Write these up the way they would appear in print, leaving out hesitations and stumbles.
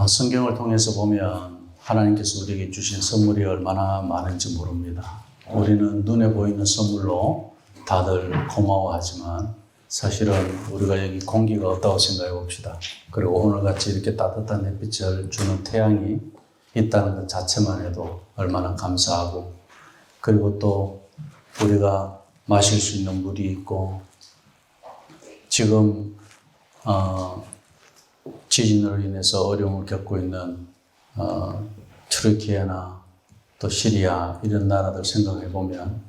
성경을 통해서 보면 하나님께서 우리에게 주신 선물이 얼마나 많은지 모릅니다. 우리는 눈에 보이는 선물로 다들 고마워하지만 사실은 우리가 여기 공기가 없다고 생각해 봅시다. 그리고 오늘같이 이렇게 따뜻한 햇빛을 주는 태양이 있다는 것 자체만 해도 얼마나 감사하고, 그리고 또 우리가 마실 수 있는 물이 있고, 지금 지진으로 인해서 어려움을 겪고 있는 튀르키예나 또 시리아 이런 나라들 생각해 보면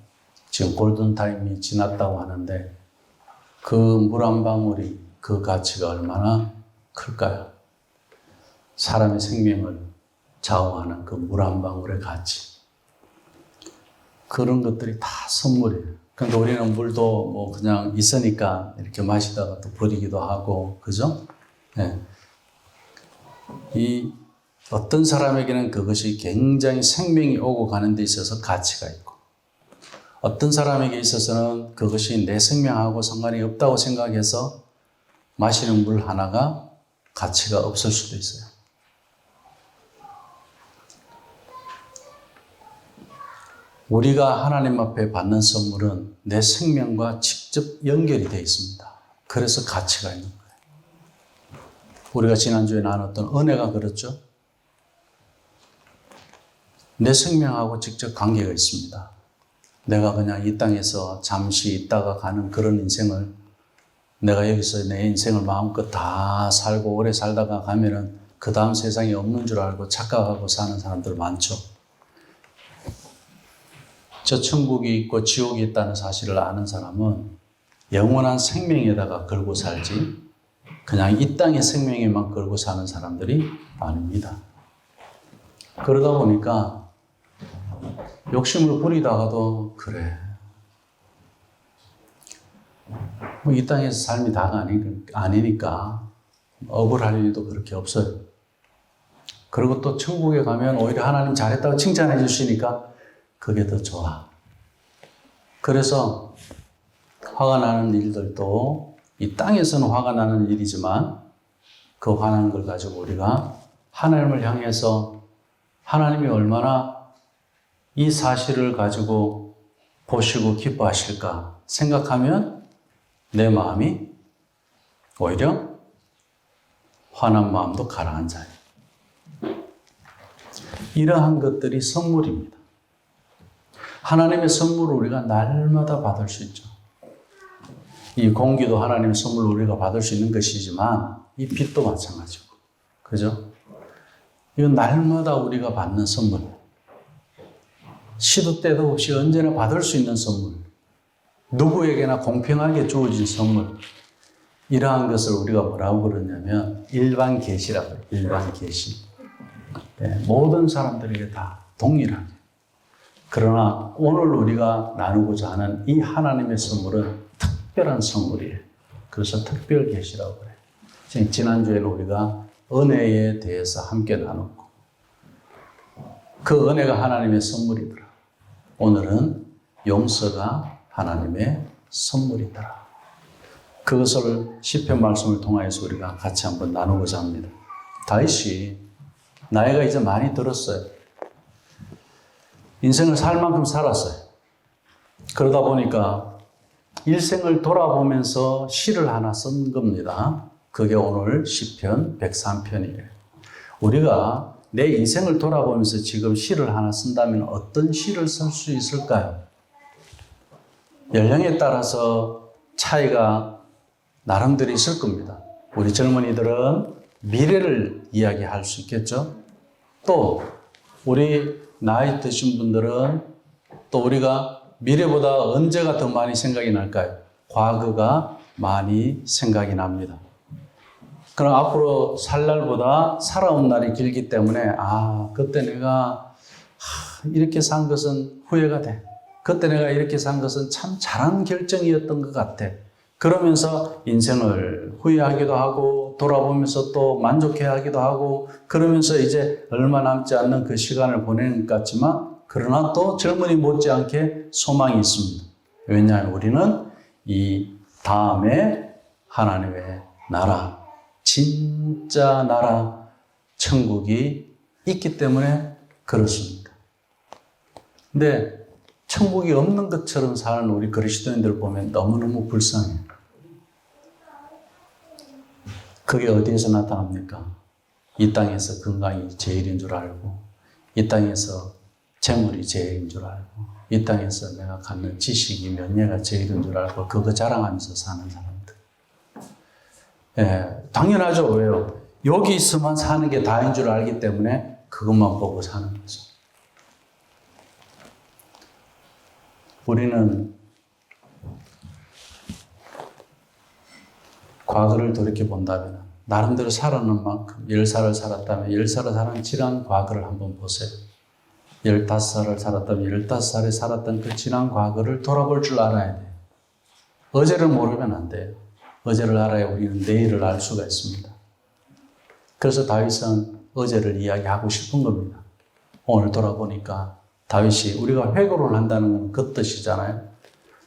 지금 골든타임이 지났다고 하는데 그 물 한 방울이 그 가치가 얼마나 클까요? 사람의 생명을 좌우하는 그 물 한 방울의 가치, 그런 것들이 다 선물이에요. 그러니까 우리는 물도 뭐 그냥 있으니까 이렇게 마시다가 또 버리기도 하고, 그죠? 네. 이 어떤 사람에게는 그것이 굉장히 생명이 오고 가는 데 있어서 가치가 있고, 어떤 사람에게 있어서는 그것이 내 생명하고 상관이 없다고 생각해서 마시는 물 하나가 가치가 없을 수도 있어요. 우리가 하나님 앞에 받는 선물은 내 생명과 직접 연결이 되어 있습니다. 그래서 가치가 있는 거예요. 우리가 지난주에 나눴던 은혜가 그렇죠? 내 생명하고 직접 관계가 있습니다. 내가 그냥 이 땅에서 잠시 있다가 가는 그런 인생을, 내가 여기서 내 인생을 마음껏 다 살고 오래 살다가 가면은 그 다음 세상에 없는 줄 알고 착각하고 사는 사람들 많죠. 저 천국이 있고 지옥이 있다는 사실을 아는 사람은 영원한 생명에다가 걸고 살지 그냥 이 땅의 생명에만 걸고 사는 사람들이 아닙니다. 그러다 보니까 욕심을 부리다가도 그래, 뭐 이 땅에서 삶이 다가 아니니까 억울할 일도 그렇게 없어요. 그리고 또 천국에 가면 오히려 하나님 잘했다고 칭찬해 주시니까 그게 더 좋아. 그래서 화가 나는 일들도 이 땅에서는 화가 나는 일이지만 그 화나는 걸 가지고 우리가 하나님을 향해서 하나님이 얼마나 이 사실을 가지고 보시고 기뻐하실까 생각하면 내 마음이 오히려 화난 마음도 가라앉아요. 이러한 것들이 선물입니다. 하나님의 선물을 우리가 날마다 받을 수 있죠. 이 공기도 하나님의 선물로 우리가 받을 수 있는 것이지만 이 빛도 마찬가지고, 그죠? 이건 날마다 우리가 받는 선물, 시도 때도 없이 언제나 받을 수 있는 선물, 누구에게나 공평하게 주어진 선물, 이러한 것을 우리가 뭐라고 그러냐면 일반 계시라고 해요. 일반 계시. 네, 모든 사람들에게 다 동일하게. 그러나 오늘 우리가 나누고자 하는 이 하나님의 선물은 특별한 선물이에요. 그래서 특별 계시라고 그래요. 지난주에는 우리가 은혜에 대해서 함께 나눴고 그 은혜가 하나님의 선물이더라. 오늘은 용서가 하나님의 선물이더라. 그것을 시편 말씀을 통해서 우리가 같이 한번 나누고자 합니다. 다윗이 나이가 이제 많이 들었어요. 인생을 살 만큼 살았어요. 그러다 보니까 일생을 돌아보면서 시를 하나 쓴 겁니다. 그게 오늘 시편 103편이에요. 우리가 내 인생을 돌아보면서 지금 시를 하나 쓴다면 어떤 시를 쓸 수 있을까요? 연령에 따라서 차이가 나름대로 있을 겁니다. 우리 젊은이들은 미래를 이야기할 수 있겠죠? 또 우리 나이 드신 분들은 또 우리가 미래보다 언제가 더 많이 생각이 날까요? 과거가 많이 생각이 납니다. 그럼 앞으로 살 날보다 살아온 날이 길기 때문에 그때 내가 이렇게 산 것은 후회가 돼. 그때 내가 이렇게 산 것은 참 잘한 결정이었던 것 같아. 그러면서 인생을 후회하기도 하고 돌아보면서 또 만족해하기도 하고 그러면서 이제 얼마 남지 않는 그 시간을 보내는 것 같지만 그러나 또 젊은이 못지않게 소망이 있습니다. 왜냐하면 우리는 이 다음에 하나님의 나라, 진짜 나라, 천국이 있기 때문에 그렇습니다. 근데 천국이 없는 것처럼 사는 우리 그리스도인들 보면 너무너무 불쌍해요. 그게 어디에서 나타납니까? 이 땅에서 건강이 제일인 줄 알고, 이 땅에서 재물이 제일인 줄 알고, 이 땅에서 내가 갖는 지식이 명예가 제일인 줄 알고 그거 자랑하면서 사는 사람들. 예, 당연하죠. 왜요? 여기 있으면 사는 게 다인 줄 알기 때문에 그것만 보고 사는 거죠. 우리는 과거를 돌이켜본다면 나름대로 살아는 만큼 10살을 살았다면 10살을 사는 지난 과거를 한번 보세요. 15살을 살았다면 15살에 살았던 그 지난 과거를 돌아볼 줄 알아야 돼요. 어제를 모르면 안 돼요. 어제를 알아야 우리는 내일을 알 수가 있습니다. 그래서 다윗은 어제를 이야기하고 싶은 겁니다. 오늘 돌아보니까 다윗이 우리가 회고를 한다는 건 그 뜻이잖아요.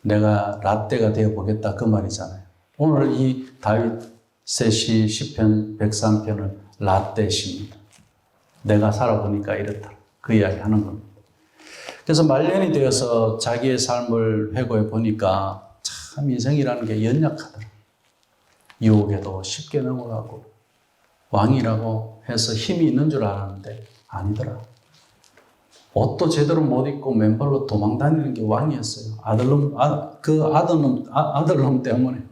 내가 라떼가 되어보겠다 그 말이잖아요. 오늘 이 다윗의 시편 103편은 라떼시입니다. 내가 살아보니까 이렇다. 그 이야기 하는 겁니다. 그래서 말년이 되어서 자기의 삶을 회고해 보니까 참 인생이라는 게 연약하더라. 유혹에도 쉽게 넘어가고 왕이라고 해서 힘이 있는 줄 알았는데 아니더라. 옷도 제대로 못 입고 맨발로 도망다니는 게 왕이었어요. 아들놈 때문에.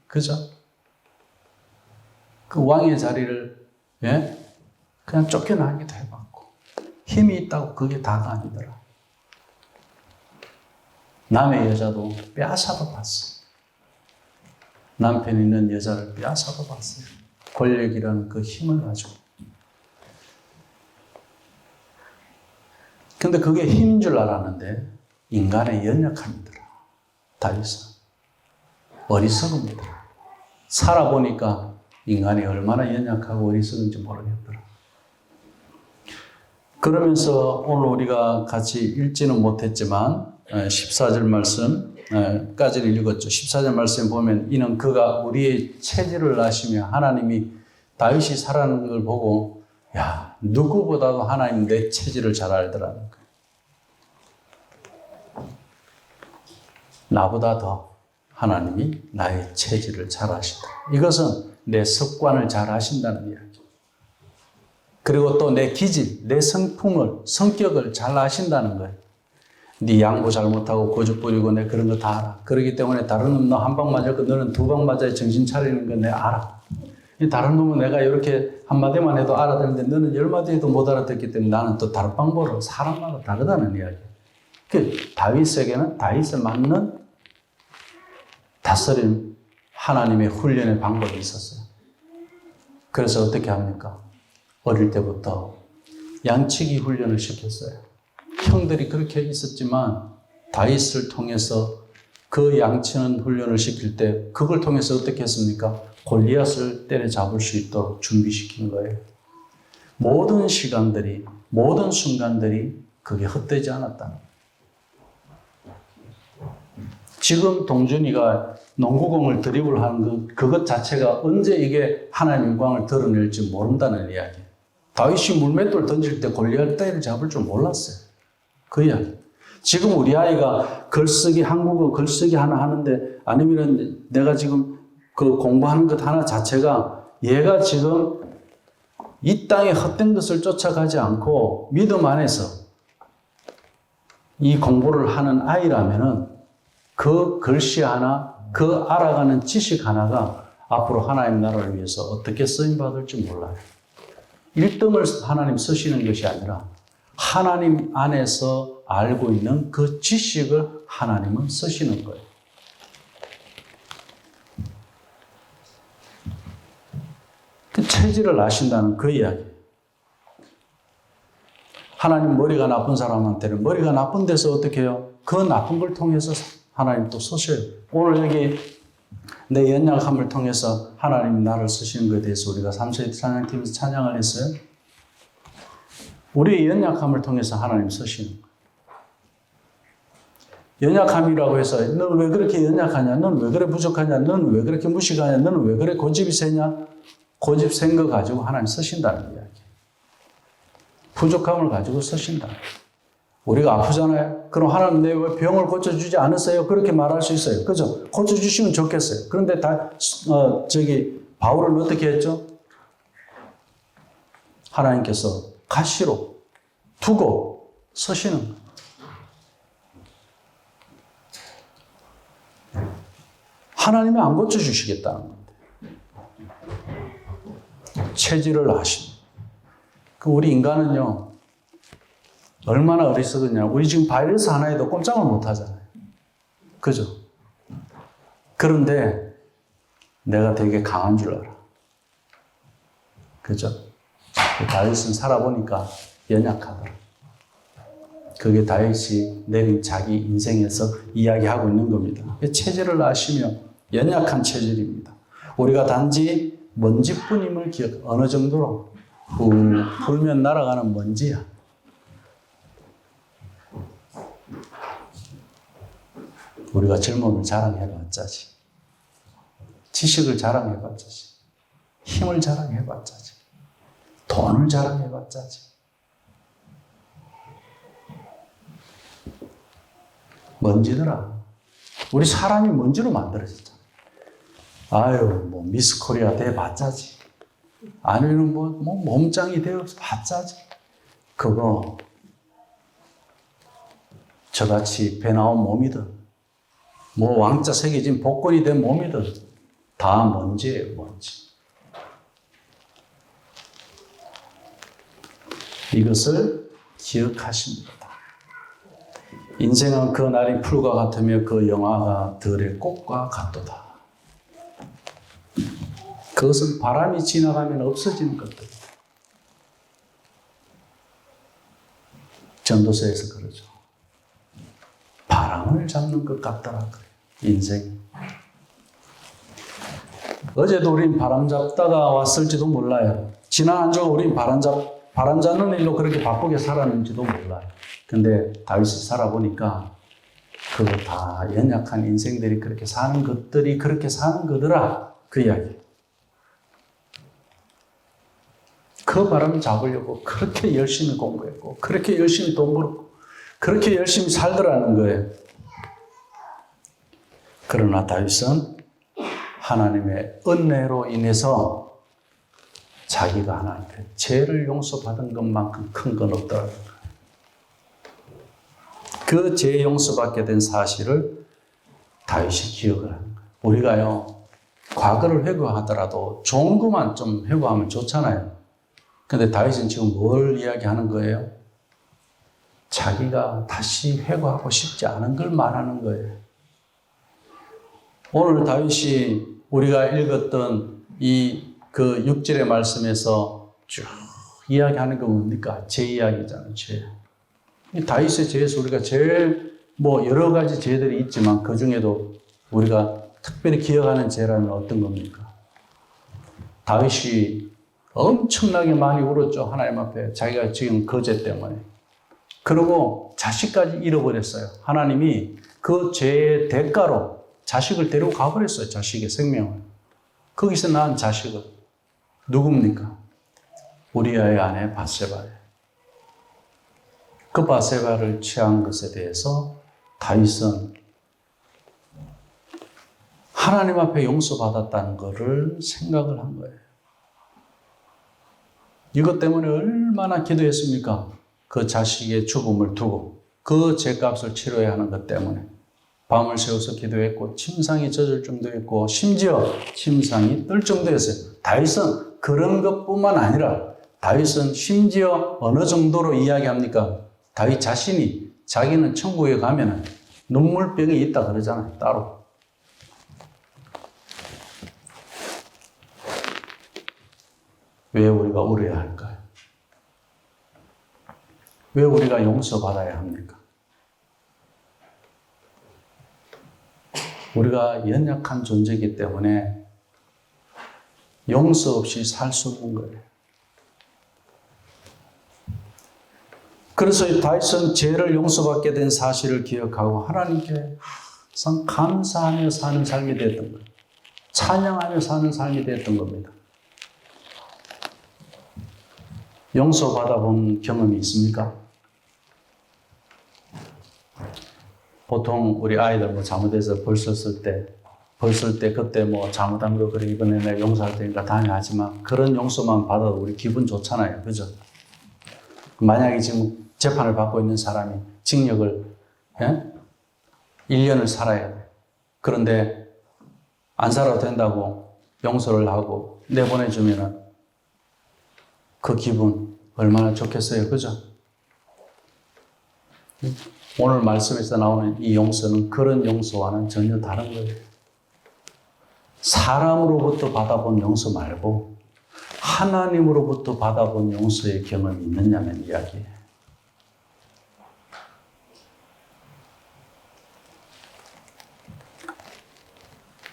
그죠? 그 왕의 자리를, 그냥 쫓겨나기도 해봤고. 힘이 있다고 그게 다가 아니더라. 남의 여자도 빼앗아도 봤어. 남편 있는 여자를 빼앗아도 봤어요. 권력이라는 그 힘을 가지고. 근데 그게 힘인 줄 알았는데 인간의 연약함이더라. 다윗은 어리석음이더라. 살아보니까 인간이 얼마나 연약하고 어리석은지 모르겠더라. 그러면서 오늘 우리가 같이 읽지는 못했지만 14절 말씀까지를 읽었죠. 14절 말씀에 보면 이는 그가 우리의 체질을 아시며 하나님이 다윗이 살아가는 걸 보고 야, 누구보다도 하나님 내 체질을 잘 알더라는 거예요. 나보다 더 하나님이 나의 체질을 잘 아신다. 이것은 내 습관을 잘 아신다는 이야기. 그리고 또 내 기질, 내 성격을 잘 아신다는 거예요. 네 양보 잘못하고 고집 부리고 내 그런 거 다 알아. 그렇기 때문에 다른 놈 너 한 방 맞았고 너는 두 방 맞아야 정신 차리는 거 내가 알아. 다른 놈은 내가 이렇게 한마디만 해도 알아듣는데 너는 10마디 해도 못 알아듣기 때문에 나는 또 다른 방법으로 사람마다 다르다는 이야기. 그 다윗에게는 다윗에 맞는 다스림 하나님의 훈련의 방법이 있었어요. 그래서 어떻게 합니까? 어릴 때부터 양치기 훈련을 시켰어요. 형들이 그렇게 있었지만 다윗을 통해서 그 양치는 훈련을 시킬 때 그걸 통해서 어떻게 했습니까? 골리앗을 때려잡을 수 있도록 준비시킨 거예요. 모든 시간들이, 모든 순간들이 그게 헛되지 않았다는 거예요. 지금 동준이가 농구공을 드리블하는 그것 자체가 언제 이게 하나님의 영광을 드러낼지 모른다는 이야기. 다윗이 물맷돌 던질 때 골리앗 때려잡을 줄 몰랐어요. 그 이야기. 지금 우리 아이가 글쓰기, 한국어 글쓰기 하나 하는데 아니면 내가 지금 그 공부하는 것 하나 자체가 얘가 지금 이 땅에 헛된 것을 쫓아가지 않고 믿음 안에서 이 공부를 하는 아이라면은 그 글씨 하나, 그 알아가는 지식 하나가 앞으로 하나님 나라를 위해서 어떻게 쓰임받을지 몰라요. 1등을 하나님 쓰시는 것이 아니라 하나님 안에서 알고 있는 그 지식을 하나님은 쓰시는 거예요. 그 체질을 아신다는 그 이야기. 하나님 머리가 나쁜 사람한테는 머리가 나쁜 데서 어떻게 해요? 그 나쁜 걸 통해서 하나님 또 쓰셔요. 오늘 여기 내 연약함을 통해서 하나님 나를 쓰시는 것에 대해서 우리가 3세 찬양팀에서 찬양을 했어요. 우리의 연약함을 통해서 하나님 쓰시는 거예요. 연약함이라고 해서 너는 왜 그렇게 연약하냐? 너는 왜 그래 부족하냐? 너는 왜 그렇게 무식하냐? 너는 왜 그래 고집이 세냐? 고집 센 거 가지고 하나님 쓰신다는 이야기. 부족함을 가지고 서신다. 우리가 아프잖아요. 그럼 하나님 내 왜 병을 고쳐주지 않으세요? 그렇게 말할 수 있어요. 그죠? 고쳐주시면 좋겠어요. 그런데 바울은 어떻게 했죠? 하나님께서 가시로 두고 서시는 거예요. 하나님이 안 고쳐주시겠다는 건데. 체질을 아십니다. 우리 인간은요, 얼마나 어리석으냐. 우리 지금 바이러스 하나에도 꼼짝을 못 하잖아요. 그죠? 그런데 내가 되게 강한 줄 알아. 그죠? 다윗은 살아보니까 연약하더라. 그게 다윗이 내린 자기 인생에서 이야기하고 있는 겁니다. 체질을 아시며 연약한 체질입니다. 우리가 단지 먼지뿐임을 어느 정도로 불면 날아가는 먼지야. 우리가 젊음을 자랑해봤자지. 지식을 자랑해봤자지. 힘을 자랑해봤자지. 돈을 자랑해봤자지. 먼지더라. 우리 사람이 먼지로 만들어졌잖아. 아유, 미스 코리아 돼봤자지. 아니면 몸짱이 되어봤자지. 그거 저같이 배 나온 몸이든 왕자 새겨진 복권이 된 몸이든 다 먼지예요, 먼지. 이것을 기억하십니다. 인생은 그 날이 풀과 같으며 그 영화가 들의 꽃과 같도다. 그것은 바람이 지나가면 없어지는 것들이다. 전도서에서 그러죠. 바람을 잡는 것 같더라. 인생. 어제도 우린 바람 잡다가 왔을지도 몰라요. 지난 한 주가 우린 바람 잡는 일로 그렇게 바쁘게 살았는지도 몰라요. 근데 다윗이 살아보니까 그거 다 연약한 인생들이 그렇게 사는 것들이 그렇게 사는 거더라. 그 이야기. 그 바람 잡으려고 그렇게 열심히 공부했고 그렇게 열심히 돈 벌었고 그렇게 열심히 살더라는 거예요. 그러나 다윗은 하나님의 은혜로 인해서 자기가 하나님께 죄를 용서받은 것만큼 큰 건 없더라는 거예요. 그 죄 용서받게 된 사실을 다윗이 기억을 하는 거예요. 우리가요, 과거를 회고하더라도 좋은 것만 좀 회고하면 좋잖아요. 근데 다윗은 지금 뭘 이야기하는 거예요? 자기가 다시 회고하고 싶지 않은 걸 말하는 거예요. 오늘 다윗이 우리가 읽었던 그 6절의 말씀에서 쭉 이야기하는 건 뭡니까? 죄 이야기잖아요, 죄. 이 다윗의 죄에서 우리가 제일 여러 가지 죄들이 있지만 그 중에도 우리가 특별히 기억하는 죄라면 어떤 겁니까? 다윗이 엄청나게 많이 울었죠. 하나님 앞에. 자기가 지금 그 죄 때문에. 그리고 자식까지 잃어버렸어요. 하나님이 그 죄의 대가로 자식을 데리고 가버렸어요. 자식의 생명을. 거기서 낳은 자식은 누굽니까? 우리아의 아내 밧세바예요. 그 밧세바를 취한 것에 대해서 다윗은 하나님 앞에 용서받았다는 것을 생각을 한 거예요. 이것 때문에 얼마나 기도했습니까? 그 자식의 죽음을 두고 그 죄값을 치러야 하는 것 때문에 밤을 새워서 기도했고 침상이 젖을 정도였고 심지어 침상이 뜰 정도였어요. 다윗은 그런 것뿐만 아니라 다윗은 심지어 어느 정도로 이야기합니까? 다윗 자신이 자기는 천국에 가면 눈물병이 있다 그러잖아요. 따로. 왜 우리가 울어야 할까요? 왜 우리가 용서받아야 합니까? 우리가 연약한 존재이기 때문에 용서 없이 살 수 없는 거예요. 그래서 다윗은 죄를 용서받게 된 사실을 기억하고 하나님께 항상 감사하며 사는 삶이 됐던 거예요. 찬양하며 사는 삶이 됐던 겁니다. 용서받아본 경험이 있습니까? 보통 우리 아이들 뭐 잘못해서 벌 썼을 때 그때 뭐 잘못한 거 그래 이번에 내가 용서할 테니까 다음에 하지만 그런 용서만 받아도 우리 기분 좋잖아요. 그죠? 만약에 지금 재판을 받고 있는 사람이 징역을 1년을 살아야 돼. 그런데 안 살아도 된다고 용서를 하고 내보내주면은 그 기분 얼마나 좋겠어요. 그죠? 오늘 말씀에서 나오는 이 용서는 그런 용서와는 전혀 다른 거예요. 사람으로부터 받아본 용서 말고 하나님으로부터 받아본 용서의 경험이 있느냐는 이야기예요.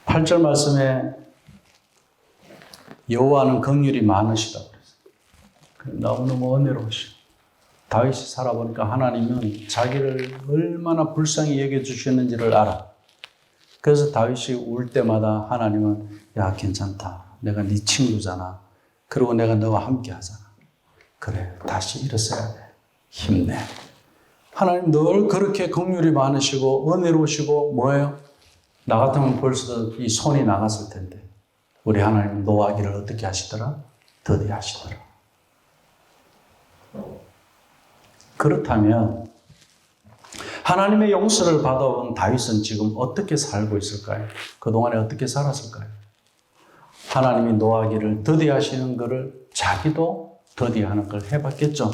팔 절 말씀에 여호와는 긍휼이 많으시다 그랬어요. 너무너무 은혜로우시고 다윗이 살아보니까 하나님은 자기를 얼마나 불쌍히 여겨주셨는지를 알아. 그래서 다윗이 울 때마다 하나님은 야 괜찮다. 내가 네 친구잖아. 그리고 내가 너와 함께 하잖아. 그래 다시 일어서야 돼. 힘내. 하나님 늘 그렇게 긍휼이 많으시고 은혜로우시고 뭐예요? 나 같으면 벌써 이 손이 나갔을 텐데 우리 하나님 노하기를 어떻게 하시더라? 더디하시더라. 그렇다면 하나님의 용서를 받아온 다윗은 지금 어떻게 살고 있을까요? 그동안에 어떻게 살았을까요? 하나님이 노하기를 더디하시는 것을 자기도 더디하는 걸 해봤겠죠.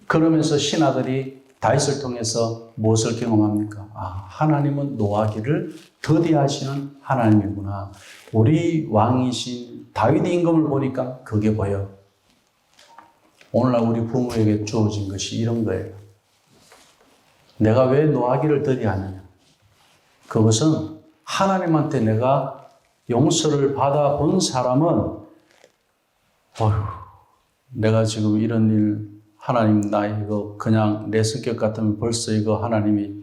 그러면서 신하들이 다윗을 통해서 무엇을 경험합니까? 아, 하나님은 노하기를 더디하시는 하나님이구나. 우리 왕이신 다윗의 임금을 보니까 그게 보여. 오늘날 우리 부모에게 주어진 것이 이런 거예요. 내가 왜 노하기를 더디하느냐? 그것은 하나님한테 내가 용서를 받아본 사람은 어휴, 내가 지금 이런 일 하나님 나 이거 그냥 내 성격 같으면 벌써 이거 하나님이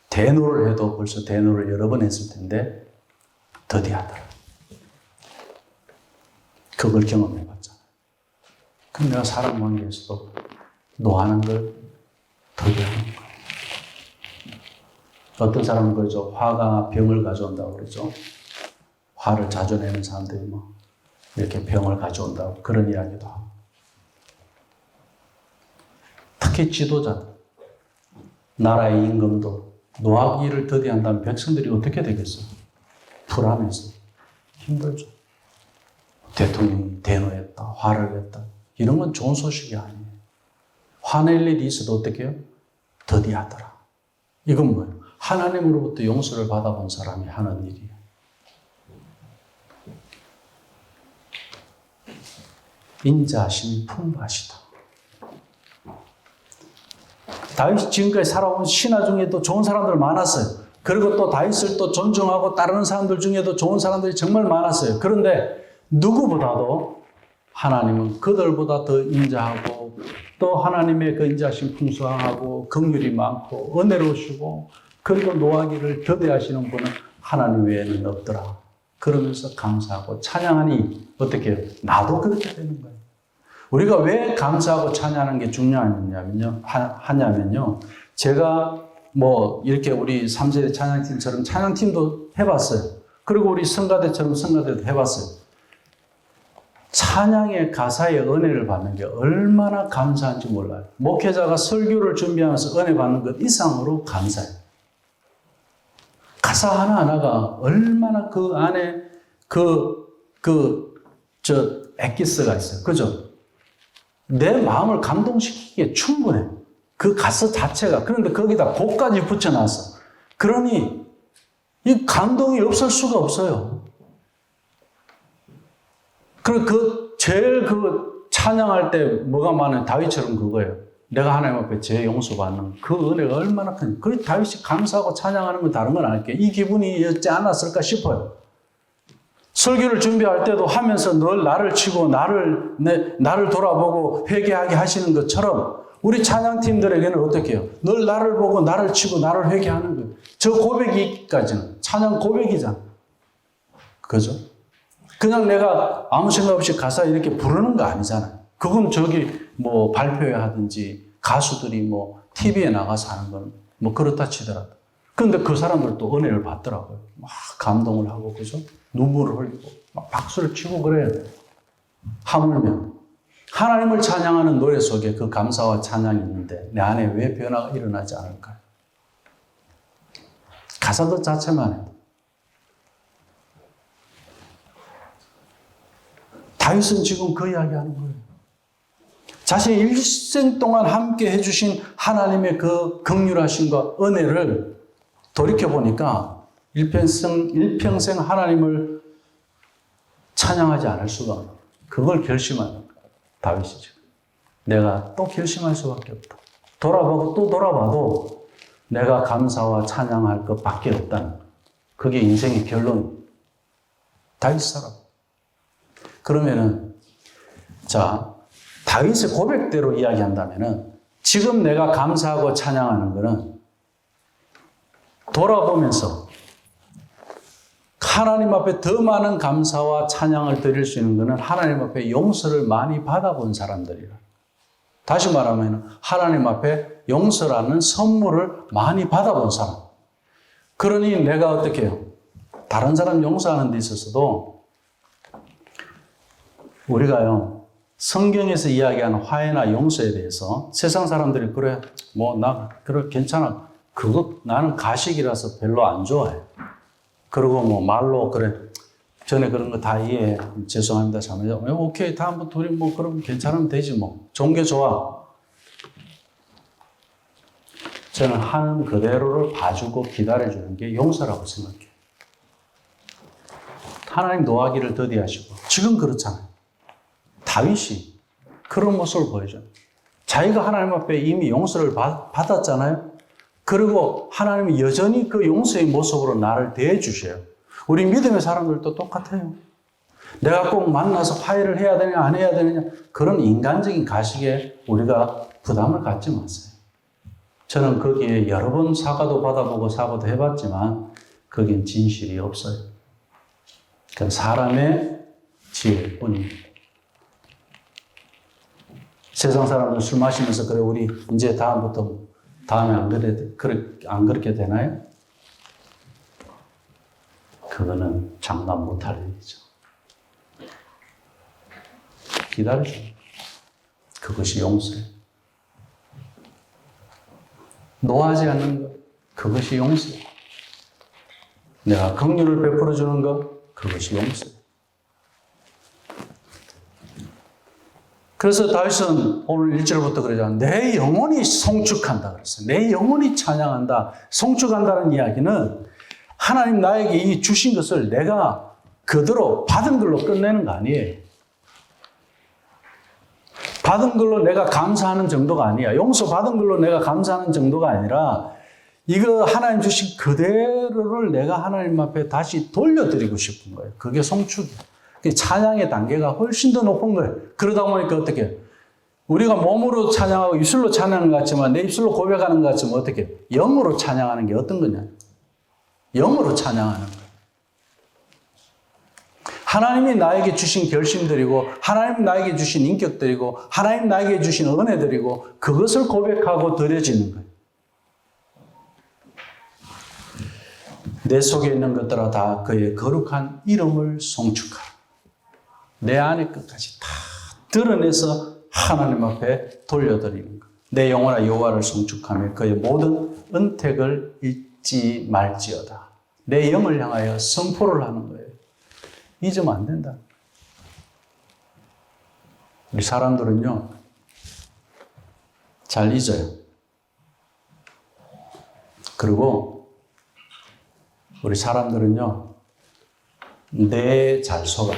대노를 해도 벌써 대노를 여러 번 했을 텐데 더디하더라. 그걸 경험해봤잖아. 그럼 내가 사람 관계에서도 노하는 걸 더디하는 거야. 어떤 사람은 그러죠. 화가 병을 가져온다고 그러죠. 화를 자주 내는 사람들이 뭐 이렇게 병을 가져온다고 그런 이야기도 하고. 특히 지도자들, 나라의 임금도 노하기를 더디한다면 백성들이 어떻게 되겠어요? 불안해서 힘들죠. 대통령이 대노했다, 화를 냈다. 이런 건 좋은 소식이 아니에요. 화낼 일이 있어도 어떻게 해요? 더디하더라. 이건 뭐예요? 하나님으로부터 용서를 받아본 사람이 하는 일이에요. 인자하심이 풍부하시다. 다윗이 지금까지 살아온 신하 중에도 좋은 사람들 많았어요. 그리고 또 다윗을 또 존중하고 따르는 사람들 중에도 좋은 사람들이 정말 많았어요. 그런데 누구보다도 하나님은 그들보다 더 인자하고 또 하나님의 그 인자하심 풍성하고 긍휼이 많고 은혜로우시고 그리고 노하기를 더디하시는 분은 하나님 외에는 없더라. 그러면서 감사하고 찬양하니 어떻게 해요? 나도 그렇게 되는 거예요. 우리가 왜 감사하고 찬양하는 게 중요하냐면요. 제가 뭐 이렇게 우리 3세대 찬양팀처럼 찬양팀도 해봤어요. 그리고 우리 성가대처럼 성가대도 해봤어요. 찬양의 가사의 은혜를 받는 게 얼마나 감사한지 몰라요. 목회자가 설교를 준비하면서 은혜 받는 것 이상으로 감사해요. 가사 하나하나가 얼마나 그 안에 엑기스가 있어요. 그죠? 내 마음을 감동시키기에 충분해. 그 가사 자체가. 그런데 거기다 곡까지 붙여놨어. 그러니 이 감동이 없을 수가 없어요. 그리고 제일 찬양할 때 뭐가 많은 다윗처럼 그거예요. 내가 하나님 앞에 죄 용서받는 그 은혜가 얼마나 큰. 그 다윗이 감사하고 찬양하는 건 다른 건 아닐게요. 이 기분이었지 않았을까 싶어요. 설교를 준비할 때도 하면서 늘 나를 치고 나를 돌아보고 회개하게 하시는 것처럼 우리 찬양팀들에게는 어떻게 해요? 늘 나를 보고 나를 치고 나를 회개하는 거예요. 저 고백이기까지는 찬양 고백이잖아. 그죠? 그냥 내가 아무 생각 없이 가사 이렇게 부르는 거 아니잖아요. 그건 저기 뭐 발표회 하든지 가수들이 뭐 TV에 나가서 하는 건 뭐 그렇다 치더라도. 근데 그 사람들도 은혜를 받더라고요. 막 감동을 하고, 그죠? 눈물을 흘리고, 막 박수를 치고 그래요. 하물며 하나님을 찬양하는 노래 속에 그 감사와 찬양이 있는데 내 안에 왜 변화가 일어나지 않을까요? 가사 그 자체만 해도. 다윗은 지금 그 이야기하는 거예요. 자신의 일생 동안 함께 해주신 하나님의 그 긍휼하심과 은혜를 돌이켜보니까 일평생 하나님을 찬양하지 않을 수가 없는, 그걸 결심하는 다윗이죠. 내가 또 결심할 수밖에 없다. 돌아보고 또 돌아봐도 내가 감사와 찬양할 것밖에 없다는, 그게 인생의 결론. 다윗 사람. 그러면은 자, 다윗의 고백대로 이야기한다면은 지금 내가 감사하고 찬양하는 것은 돌아보면서 하나님 앞에 더 많은 감사와 찬양을 드릴 수 있는 것은 하나님 앞에 용서를 많이 받아본 사람들이라. 다시 말하면 하나님 앞에 용서라는 선물을 많이 받아본 사람. 그러니 내가 어떻게 해요? 다른 사람 용서하는 데 있어서도 우리가요, 성경에서 이야기하는 화해나 용서에 대해서 세상 사람들이 그래, 뭐, 그래, 괜찮아. 그거 나는 가식이라서 별로 안 좋아해. 그리고 뭐 말로, 그래, 전에 그런 거 다 이해해. 죄송합니다. 잘못해서. 오케이, 다음부터 우리 뭐, 그럼 괜찮으면 되지 뭐. 좋은 게 좋아. 저는 하는 그대로를 봐주고 기다려주는 게 용서라고 생각해요. 하나님 노하기를 더디하시고. 지금 그렇잖아요. 다윗이 그런 모습을 보여줘요. 자기가 하나님 앞에 이미 용서를 받았잖아요. 그리고 하나님이 여전히 그 용서의 모습으로 나를 대해주셔요. 우리 믿음의 사람들도 똑같아요. 내가 꼭 만나서 화해를 해야 되냐 안 해야 되느냐, 그런 인간적인 가식에 우리가 부담을 갖지 마세요. 저는 거기에 여러 번 사과도 받아보고 사과도 해봤지만 거긴 진실이 없어요. 그건 사람의 지혜일 뿐입니다. 세상 사람들 술 마시면서 그래, 우리 이제 다음부터 다음에 안 그렇게 되나요? 그거는 장담 못할 일이죠. 기다려줘. 그것이 용서예요. 노하지 않는 것, 그것이 용서예요. 내가 긍휼을 베풀어 주는 것, 그것이 용서예요. 그래서 다윗은 오늘 1절부터 그러잖아요. 내 영혼이 송축한다 그랬어요. 내 영혼이 찬양한다. 송축한다는 이야기는 하나님 나에게 이 주신 것을 내가 그대로 받은 걸로 끝내는 거 아니에요. 받은 걸로 내가 감사하는 정도가 아니야. 용서 받은 걸로 내가 감사하는 정도가 아니라 이거 하나님 주신 그대로를 내가 하나님 앞에 다시 돌려드리고 싶은 거예요. 그게 송축이에요. 찬양의 단계가 훨씬 더 높은 거예요. 그러다 보니까 어떻게, 우리가 몸으로 찬양하고 입술로 찬양하는 것 같지만 내 입술로 고백하는 것 같지만 어떻게, 영으로 찬양하는 게 어떤 거냐? 영으로 찬양하는 거예요. 하나님이 나에게 주신 결심들이고 하나님이 나에게 주신 인격들이고 하나님이 나에게 주신 은혜들이고 그것을 고백하고 드려지는 거예요. 내 속에 있는 것들아 다 그의 거룩한 이름을 송축하라. 내 안의 것까지 다 드러내서 하나님 앞에 돌려드리는 것. 내 영혼아 여호와를 송축하며 그의 모든 은택을 잊지 말지어다. 내 영을 향하여 선포를 하는 거예요. 잊으면 안 된다. 우리 사람들은요, 잘 잊어요. 그리고 우리 사람들은요, 내 잘 속아.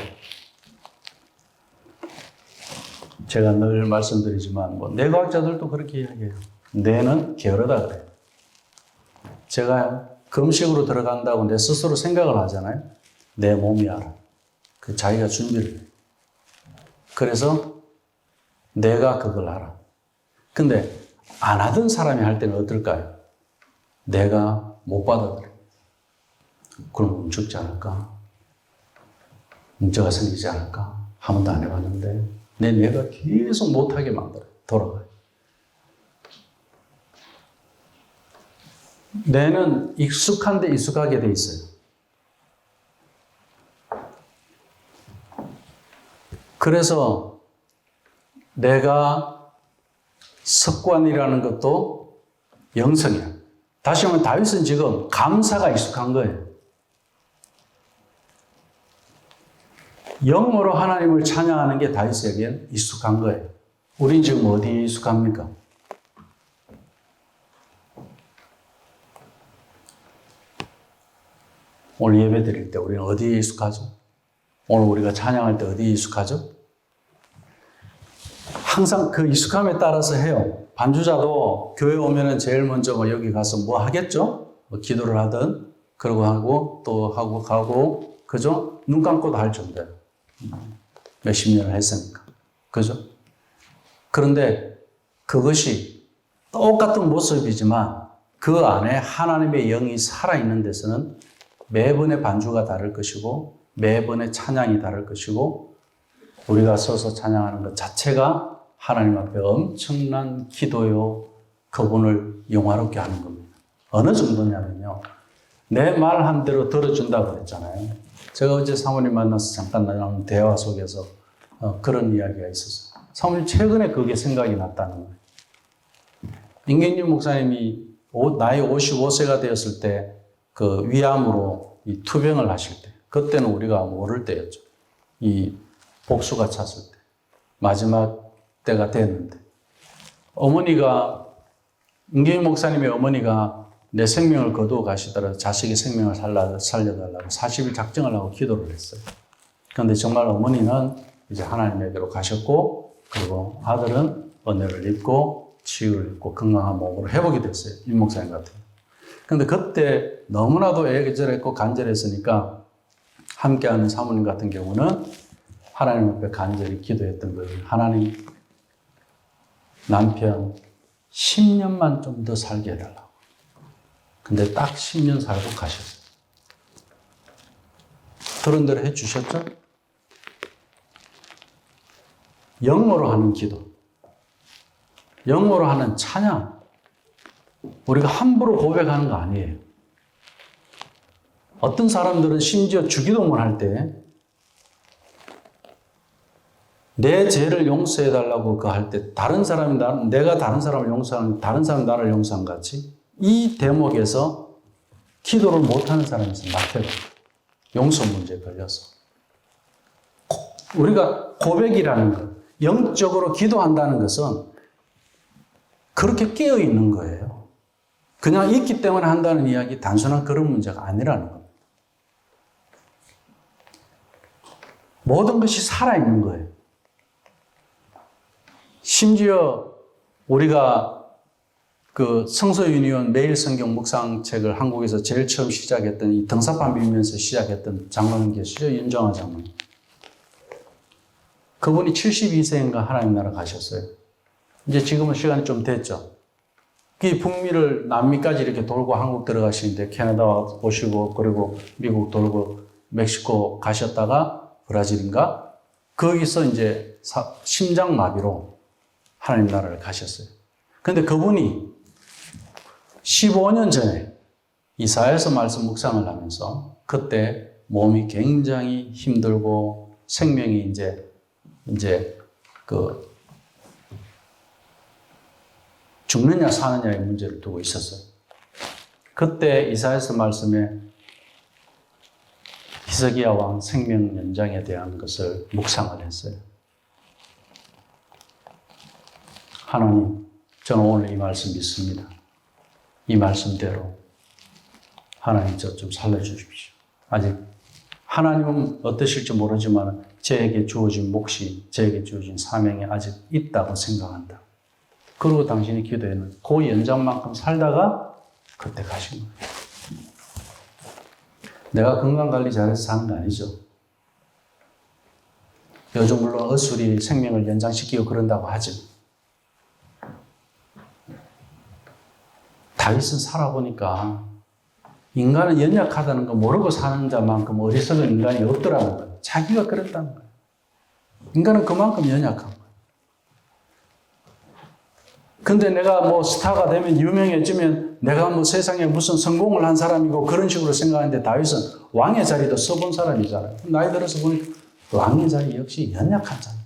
제가 늘 말씀드리지만 뭐 뇌과학자들도 그렇게 이야기해요. 뇌는 게으르다 그래요. 제가 금식으로 들어간다고 내 스스로 생각을 하잖아요. 내 몸이 알아. 그 자기가 준비를 해요. 그래서 내가 그걸 알아. 근데 안 하던 사람이 할 때는 어떨까요? 내가 못 받아들여. 그럼 죽지 않을까? 문제가 생기지 않을까? 한 번도 안 해봤는데. 내 뇌가 계속 못하게 만들어요. 돌아가요. 뇌는 익숙한데 익숙하게 돼 있어요. 그래서 내가 습관이라는 것도 영성이야. 다시 말하면 다윗은 지금 감사가 익숙한 거예요. 영어로 하나님을 찬양하는 게 다윗에겐 익숙한 거예요. 우린 지금 어디에 익숙합니까? 오늘 예배 드릴 때 우리는 어디에 익숙하죠? 오늘 우리가 찬양할 때 어디에 익숙하죠? 항상 그 익숙함에 따라서 해요. 반주자도 교회 오면은 제일 먼저 여기 가서 뭐 하겠죠? 기도를 하든, 그러고 하고, 또 하고, 가고, 그죠? 눈 감고도 할 정도예요. 몇십 년을 했으니까. 그죠? 그런데 그것이 똑같은 모습이지만 그 안에 하나님의 영이 살아있는 데서는 매번의 반주가 다를 것이고, 매번의 찬양이 다를 것이고, 우리가 서서 찬양하는 것 자체가 하나님 앞에 엄청난 기도요, 그분을 영화롭게 하는 겁니다. 어느 정도냐면요, 내 말 한 대로 들어준다고 그랬잖아요. 제가 어제 사모님 만나서 잠깐 나눈 대화 속에서 그런 이야기가 있었어요. 사모님 최근에 그게 생각이 났다는 거예요. 임경준 목사님이 나이 55세가 되었을 때 그 위암으로 이 투병을 하실 때, 그때는 우리가 모를 때였죠. 이 복수가 찼을 때, 마지막 때가 됐는데, 어머니가, 임경준 목사님의 어머니가 내 생명을 거두어 가시더라도 자식의 생명을 살려달라고 40일 작정을 하고 기도를 했어요. 그런데 정말 어머니는 이제 하나님에게로 가셨고, 그리고 아들은 은혜를 입고 치유를 입고 건강한 몸으로 회복이 됐어요. 임 목사님 같은 경우. 그런데 그때 너무나도 애절했고 간절했으니까 함께하는 사모님 같은 경우는 하나님 앞에 간절히 기도했던 거예요. 하나님, 남편 10년만 좀 더 살게 해달라고. 근데 딱 10년 살고 가셨어요. 그런 대로 해주셨죠? 영어로 하는 기도, 영어로 하는 찬양, 우리가 함부로 고백하는 거 아니에요. 어떤 사람들은 심지어 주기도문 할 때 내 죄를 용서해달라고 그 할 때 다른 사람이 내가 다른 사람을 용서하는, 다른 사람이 나를 용서한 같이 이 대목에서 기도를 못하는 사람이 있어요. 낙태가 용서 문제에 걸려서. 우리가 고백이라는 것, 영적으로 기도한다는 것은 그렇게 깨어 있는 거예요. 그냥 있기 때문에 한다는 이야기, 단순한 그런 문제가 아니라는 겁니다. 모든 것이 살아있는 거예요. 심지어 우리가 그 성서유니온 매일 성경 묵상책을 한국에서 제일 처음 시작했던 이 등사판 빌면서 시작했던 장로님 계시죠? 윤정아 장로님. 그분이 72세인가 하나님 나라 가셨어요. 이제 지금은 시간이 좀 됐죠. 그 북미를 남미까지 이렇게 돌고 한국 들어가시는데 캐나다 오시고 그리고 미국 돌고 멕시코 가셨다가 브라질인가? 거기서 이제 심장마비로 하나님 나라를 가셨어요. 근데 그분이 15년 전에 이사야서 말씀 묵상을 하면서 그때 몸이 굉장히 힘들고 생명이 이제 그 죽느냐 사느냐의 문제를 두고 있었어요. 그때 이사야서 말씀에 히스기야 왕 생명 연장에 대한 것을 묵상을 했어요. 하나님, 저는 오늘 이 말씀 믿습니다. 이 말씀대로 하나님 저 좀 살려주십시오. 아직 하나님은 어떠실지 모르지만 저에게 주어진 몫이, 저에게 주어진 사명이 아직 있다고 생각한다. 그리고 당신이 기도했는 그 연장만큼 살다가 그때 가신 거예요. 내가 건강관리 잘해서 사는 거 아니죠. 요즘 물론 의술이 생명을 연장시키고 그런다고 하지. 다윗은 살아보니까 인간은 연약하다는 거 모르고 사는 자만큼 어리석은 인간이 없더라는 거예요. 자기가 그랬다는 거예요. 인간은 그만큼 연약한 거예요. 근데 내가 뭐 스타가 되면 유명해지면 내가 뭐 세상에 무슨 성공을 한 사람이고 그런 식으로 생각하는데 다윗은 왕의 자리도 써본 사람이잖아요. 나이 들어서 보니까 왕의 자리 역시 연약한 자리더라고요.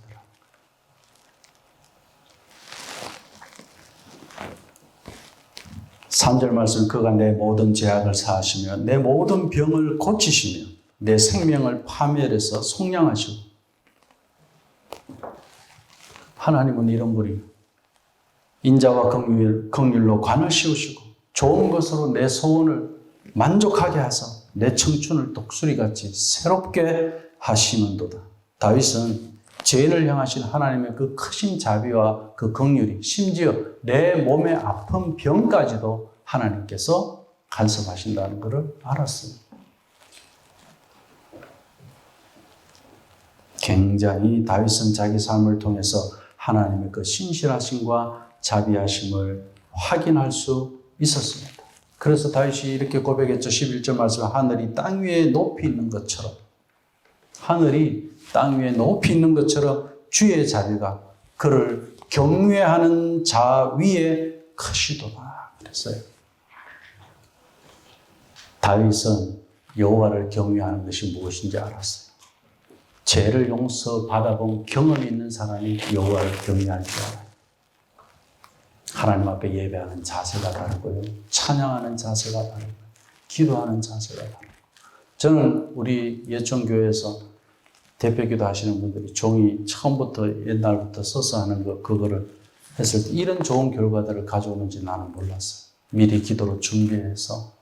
3절 말씀, 그가 내 모든 죄악을 사하시며 내 모든 병을 고치시며 내 생명을 파멸해서 속량하시고. 하나님은 이런 분이 인자와 긍휼로 관을 씌우시고 좋은 것으로 내 소원을 만족하게 하사 내 청춘을 독수리같이 새롭게 하시는도다. 다윗은 죄인을 향하신 하나님의 그 크신 자비와 그 긍휼이 심지어 내 몸의 아픈 병까지도 하나님께서 간섭하신다는 것을 알았습니다. 굉장히 다윗은 자기 삶을 통해서 하나님의 그 신실하심과 자비하심을 확인할 수 있었습니다. 그래서 다윗이 이렇게 고백했죠. 11절 말씀, 하늘이 땅 위에 높이 있는 것처럼, 하늘이 땅 위에 높이 있는 것처럼 주의 자비가 그를 경외하는 자 위에 크시도다 그랬어요. 다윗은 여호와를 경외하는 것이 무엇인지 알았어요. 죄를 용서받아본 경험이 있는 사람이 여호와를 경외할 줄 알아요. 하나님 앞에 예배하는 자세가 다르고요. 찬양하는 자세가 다르고요. 기도하는 자세가 다르고. 저는 우리 예천교회에서 대표기도 하시는 분들이 종이 처음부터 옛날부터 써서 하는 그거를 했을 때 이런 좋은 결과들을 가져오는지 나는 몰랐어요. 미리 기도로 준비해서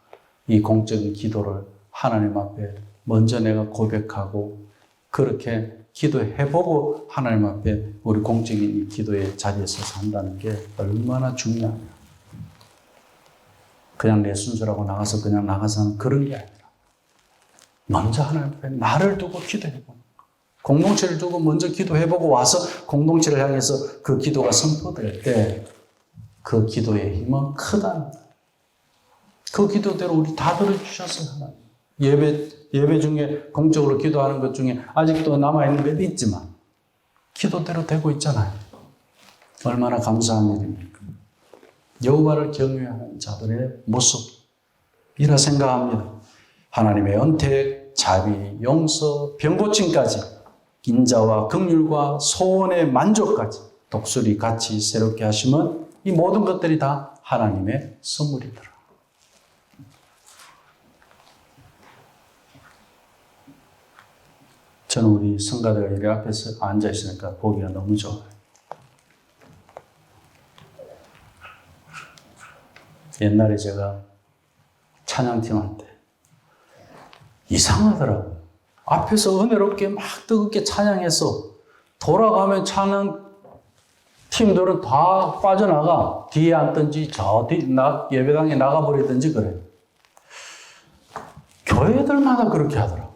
이 공적인 기도를 하나님 앞에 먼저 내가 고백하고 그렇게 기도해보고 하나님 앞에 우리 공적인 이 기도의 자리에 서서 한다는 게 얼마나 중요하냐. 그냥 내 순서라고 나가서 그냥 나가서 하는 그런 게 아니라 먼저 하나님 앞에 나를 두고 기도해보고 공동체를 두고 먼저 기도해보고 와서 공동체를 향해서 그 기도가 선포될 때 그 기도의 힘은 크다는 거예요. 그 기도대로 우리 다 들어주셨어요. 하나님. 예배 중에 공적으로 기도하는 것 중에 아직도 남아있는 것 있지만 기도대로 되고 있잖아요. 얼마나 감사한 일입니까? 여호와를 경외하는 자들의 모습이라 생각합니다. 하나님의 언택, 자비, 용서, 병고침까지 인자와 긍휼과 소원의 만족까지 독수리 같이 새롭게 하시면 이 모든 것들이 다 하나님의 선물이더라. 저는 우리 성가대가 여기 앞에서 앉아 있으니까 보기가 너무 좋아요. 옛날에 제가 찬양팀 할 때 이상하더라고요. 앞에서 은혜롭게 막 뜨겁게 찬양해서 돌아가면 찬양 팀들은 다 빠져나가. 뒤에 앉든지 예배당에 나가버리든지 그래요. 교회들마다 그렇게 하더라고요.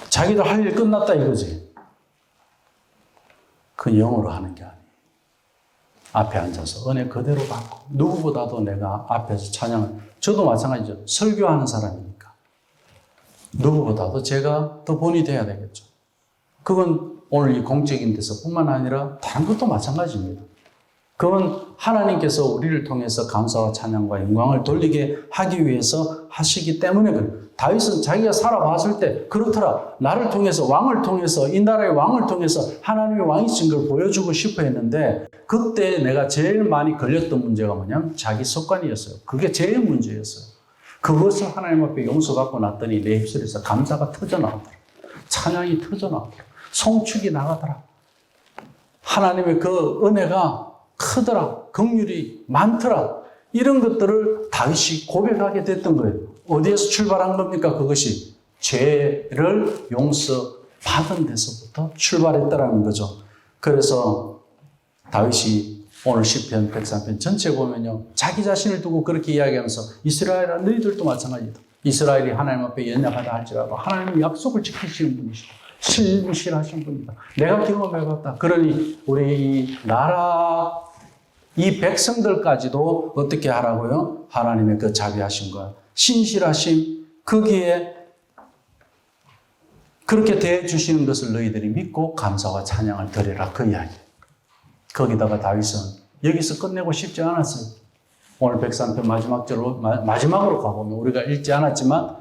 자기들 할 일 끝났다 이거지. 그 영어로 하는 게 아니에요. 앞에 앉아서 은혜 그대로 받고 누구보다도 내가 앞에서 찬양을, 저도 마찬가지죠. 설교하는 사람이니까 누구보다도 제가 더 본이 돼야 되겠죠. 그건 오늘 이 공적인 데서 뿐만 아니라 다른 것도 마찬가지입니다. 그건 하나님께서 우리를 통해서 감사와 찬양과 영광을 돌리게 하기 위해서 하시기 때문에 그래요. 다윗은 자기가 살아봤을 때 그렇더라. 나를 통해서, 왕을 통해서, 이 나라의 왕을 통해서 하나님의 왕이신 걸 보여주고 싶어 했는데 그때 내가 제일 많이 걸렸던 문제가 뭐냐면 자기 습관이었어요. 그게 제일 문제였어요. 그것을 하나님 앞에 용서받고 났더니 내 입술에서 감사가 터져나오더라. 찬양이 터져나오더라. 송축이 나가더라. 하나님의 그 은혜가 크더라. 긍휼이 많더라. 이런 것들을 다윗이 고백하게 됐던 거예요. 어디에서 출발한 겁니까? 그것이 죄를 용서받은 데서부터 출발했다라는 거죠. 그래서 다윗이 오늘 시편 103편 전체 보면요. 자기 자신을 두고 그렇게 이야기하면서 이스라엘아 너희들도 마찬가지다. 이스라엘이 하나님 앞에 연약하다 할지라도 하나님은 약속을 지키시는 분이시다. 신실하신 분이다. 내가 경험해봤다. 그러니 우리 이 나라 이 백성들까지도 어떻게 하라고요? 하나님의 그 자비하심과 신실하심, 거기에 그렇게 대해 주시는 것을 너희들이 믿고 감사와 찬양을 드리라. 그 이야기. 거기다가 다윗은 여기서 끝내고 싶지 않았어요. 오늘 103편 마지막으로 가보면 우리가 읽지 않았지만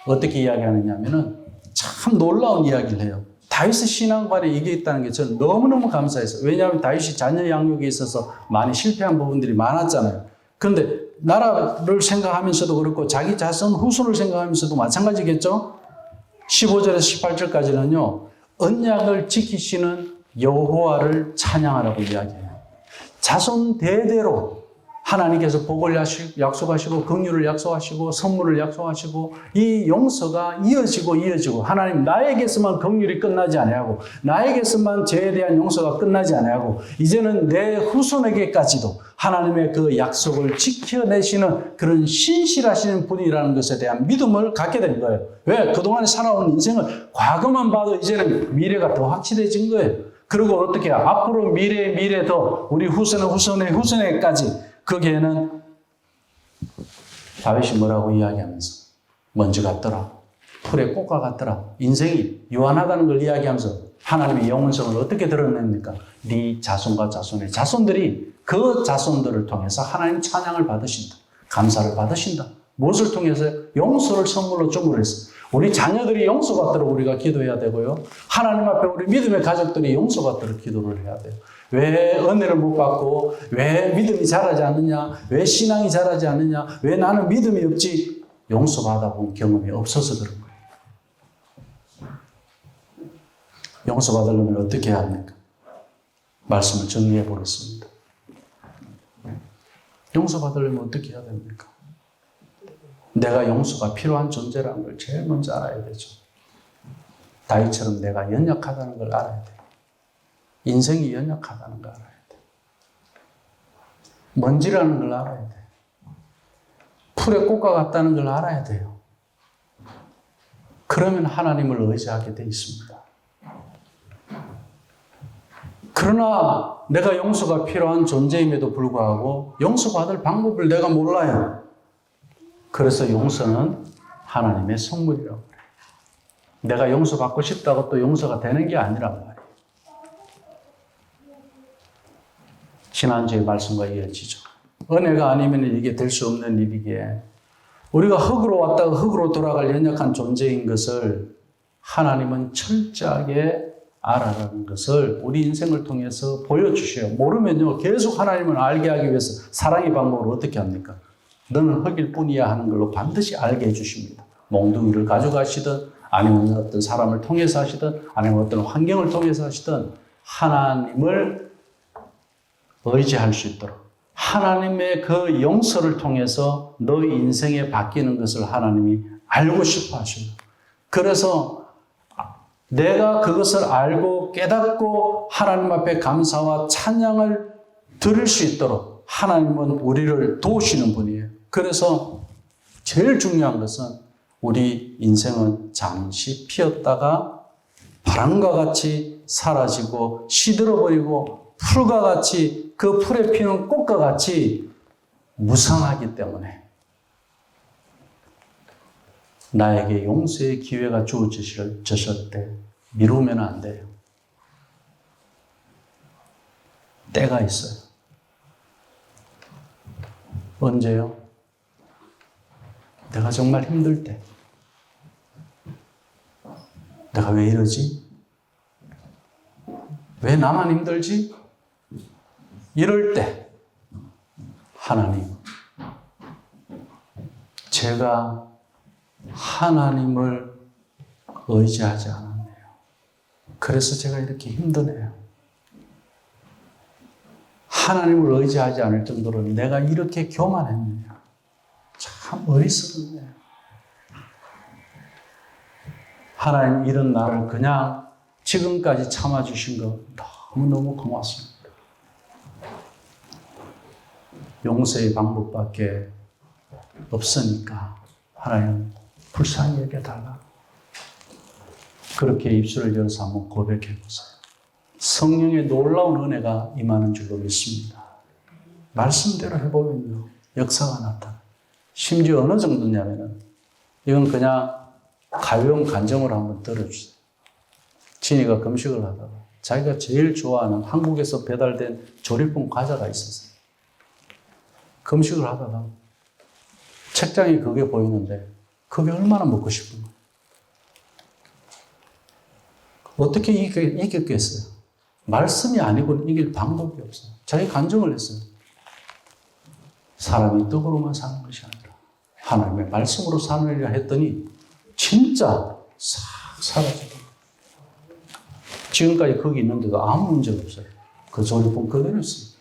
어떻게 이야기하느냐 하면은 참 놀라운 이야기를 해요. 다윗의 신앙관에 이게 있다는 게 저는 너무너무 감사했어요. 왜냐하면 다윗이 자녀 양육에 있어서 많이 실패한 부분들이 많았잖아요. 그런데 나라를 생각하면서도 그렇고 자기 자손 후손을 생각하면서도 마찬가지겠죠. 15절에서 18절까지는요. 언약을 지키시는 여호와를 찬양하라고 이야기해요. 자손 대대로 하나님께서 복을 약속하시고 긍휼을 약속하시고 선물을 약속하시고 이 용서가 이어지고 하나님 나에게서만 긍휼이 끝나지 아니하고 나에게서만 죄에 대한 용서가 끝나지 아니하고 이제는 내 후손에게까지도 하나님의 그 약속을 지켜내시는 그런 신실하시는 분이라는 것에 대한 믿음을 갖게 된 거예요. 왜? 그동안에 살아온 인생을 과거만 봐도 이제는 미래가 더 확실해진 거예요. 그리고 어떻게 앞으로 미래 더 우리 후손에까지 거기에는 다윗이 뭐라고 이야기하면서 먼지 같더라. 풀의 꽃과 같더라. 인생이 유한하다는 걸 이야기하면서 하나님의 영원성을 어떻게 드러냅니까? 네 자손과 자손의 자손들이 그 자손들을 통해서 하나님 찬양을 받으신다. 감사를 받으신다. 무엇을 통해서? 용서를 선물로 줌으로 해서. 우리 자녀들이 용서받도록 우리가 기도해야 되고요. 하나님 앞에 우리 믿음의 가족들이 용서받도록 기도를 해야 돼요. 왜 은혜를 못 받고 왜 믿음이 자라지 않느냐, 왜 신앙이 자라지 않느냐, 왜 나는 믿음이 없지? 용서받아 본 경험이 없어서 그런 거예요. 용서받으려면 어떻게 해야 합니까? 말씀을 정리해 보겠습니다. 용서받으려면 어떻게 해야 됩니까? 내가 용서가 필요한 존재라는 걸 제일 먼저 알아야 되죠. 다윗처럼 내가 연약하다는 걸 알아야 돼요. 인생이 연약하다는 걸 알아야 돼요. 먼지라는 걸 알아야 돼요. 풀의 꽃과 같다는 걸 알아야 돼요. 그러면 하나님을 의지하게 돼 있습니다. 그러나 내가 용서가 필요한 존재임에도 불구하고 용서받을 방법을 내가 몰라요. 그래서 용서는 하나님의 선물이라고 그래요. 내가 용서받고 싶다고 또 용서가 되는 게 아니란 말이에요. 지난주의 말씀과 이어지죠. 은혜가 아니면 이게 될 수 없는 일이기에 우리가 흙으로 왔다가 흙으로 돌아갈 연약한 존재인 것을 하나님은 철저하게 알아라는 것을 우리 인생을 통해서 보여주셔요. 모르면요, 계속 하나님을 알게 하기 위해서 사랑의 방법을 어떻게 합니까? 너는 흙일 뿐이야 하는 걸로 반드시 알게 해주십니다. 몽둥이를 가져가시든 아니면 어떤 사람을 통해서 하시든 아니면 어떤 환경을 통해서 하시든 하나님을 의지할 수 있도록 하나님의 그 용서를 통해서 너의 인생에 바뀌는 것을 하나님이 알고 싶어 하십니다. 그래서 내가 그것을 알고 깨닫고 하나님 앞에 감사와 찬양을 드릴 수 있도록 하나님은 우리를 도우시는 분이에요. 그래서 제일 중요한 것은 우리 인생은 잠시 피었다가 바람과 같이 사라지고 시들어버리고 풀과 같이 그 풀에 피는 꽃과 같이 무상하기 때문에 나에게 용서의 기회가 주어졌을 때 미루면 안 돼요. 때가 있어요. 언제요? 내가 정말 힘들 때. 내가 왜 이러지? 왜 나만 힘들지? 이럴 때 하나님, 제가 하나님을 의지하지 않았네요. 그래서 제가 이렇게 힘드네요. 하나님을 의지하지 않을 정도로 내가 이렇게 교만했네요. 참 어리석었네요. 하나님, 이런 나를 그냥 지금까지 참아주신 거 너무너무 고맙습니다. 용서의 방법밖에 없으니까 하나님 불쌍히 여겨달라. 그렇게 입술을 열어서 한번 고백해 보세요. 성령의 놀라운 은혜가 임하는 줄로 믿습니다. 말씀대로 해보면요, 역사가 나타나. 심지어 어느 정도냐면은 이건 그냥 가벼운 간증으로 한번 들어주세요. 진이가 금식을 하다가 자기가 제일 좋아하는 한국에서 배달된 조리품 과자가 있었어요. 금식을 하다가 책장에 그게 보이는데 그게 얼마나 먹고 싶은 거예요. 어떻게 이겼겠어요? 말씀이 아니고는 이길 방법이 없어요. 자기 간증을 했어요. 사람이 떡으로만 사는 것이 아니라 하나님의 말씀으로 사느니라 했더니 진짜 싹 사라지고 지금까지 거기 있는데도 아무 문제가 없어요. 그 조리품 그대로 있습니다.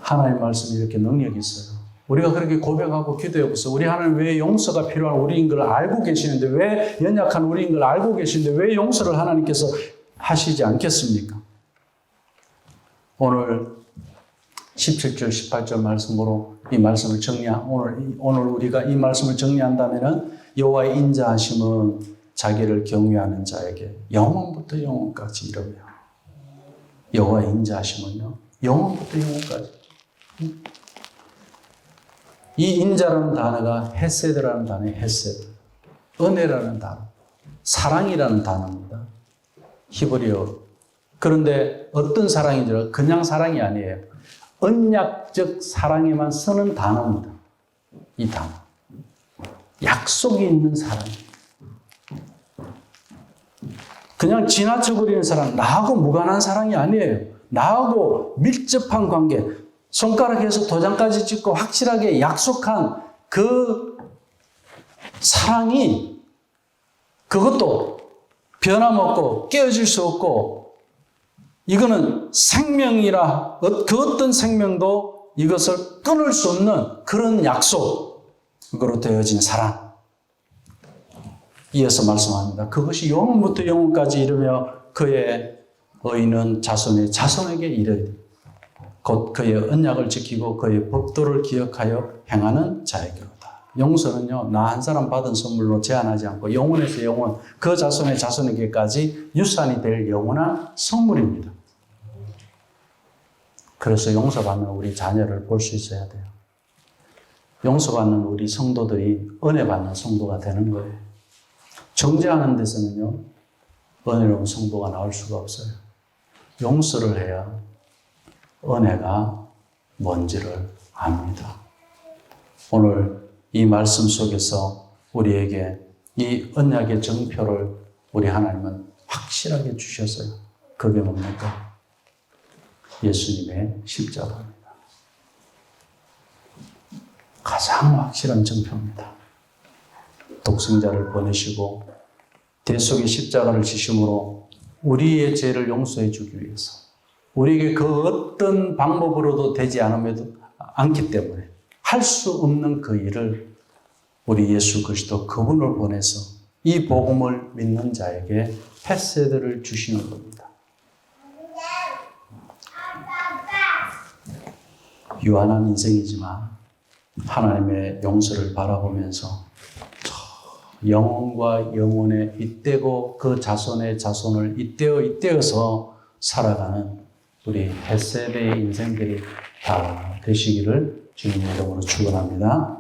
하나님의 말씀이 이렇게 능력이 있어요. 우리가 그렇게 고백하고 기도해보세요. 우리 하나님 왜 용서가 필요한 우리인 걸 알고 계시는데, 왜 연약한 우리인 걸 알고 계시는데 왜 용서를 하나님께서 하시지 않겠습니까? 오늘 17절, 18절 말씀으로 이 말씀을 오늘 우리가 이 말씀을 정리한다면은 여호와의 인자하심은 자기를 경외하는 자에게 영원부터 영원까지 이르며, 여호와의 인자하심은요 영원부터 영원까지. 이 인자라는 단어가 헤세드라는 단어의 헤세드, 은혜라는 단어, 사랑이라는 단어입니다. 히브리어. 그런데 어떤 사랑인지 그냥 사랑이 아니에요. 언약적 사랑에만 쓰는 단어입니다. 이 단어. 약속이 있는 사랑. 그냥 지나쳐버리는 사랑, 나하고 무관한 사랑이 아니에요. 나하고 밀접한 관계, 손가락에서 도장까지 찍고 확실하게 약속한 그 사랑이, 그것도 변함없고 깨어질 수 없고, 이거는 생명이라, 그 어떤 생명도 이것을 끊을 수 없는 그런 약속으로 되어진 사랑. 이어서 말씀합니다. 그것이 영원부터 영원까지 이르며 그의 의인은 자손의 자손에게 이르리. 곧 그의 언약을 지키고 그의 법도를 기억하여 행하는 자에게로다. 용서는요, 나 한 사람 받은 선물로 제한하지 않고 영원에서 영원, 그 자손의 자손에게까지 유산이 될 영원한 선물입니다. 그래서 용서받는 우리 자녀를 볼 수 있어야 돼요. 용서받는 우리 성도들이 은혜받는 성도가 되는 거예요. 정죄하는 데서는요, 은혜로운 성도가 나올 수가 없어요. 용서를 해야 은혜가 뭔지를 압니다. 오늘 이 말씀 속에서 우리에게 이 언약의 정표를 우리 하나님은 확실하게 주셨어요. 그게 뭡니까? 예수님의 십자가입니다. 가장 확실한 정표입니다. 독생자를 보내시고 대속의 십자가를 지심으로 우리의 죄를 용서해 주기 위해서, 우리에게 그 어떤 방법으로도 되지 않기 때문에 할 수 없는 그 일을 우리 예수 그리스도 그분을 보내서 이 복음을 믿는 자에게 헤세드를 주시는 겁니다. 유한한 인생이지만 하나님의 용서를 바라보면서 영혼과 영혼의 잇대고 그 자손의 자손을 잇대어서 살아가는 우리 헤세드의 인생들이 다 되시기를 주님의 이름으로 축원합니다.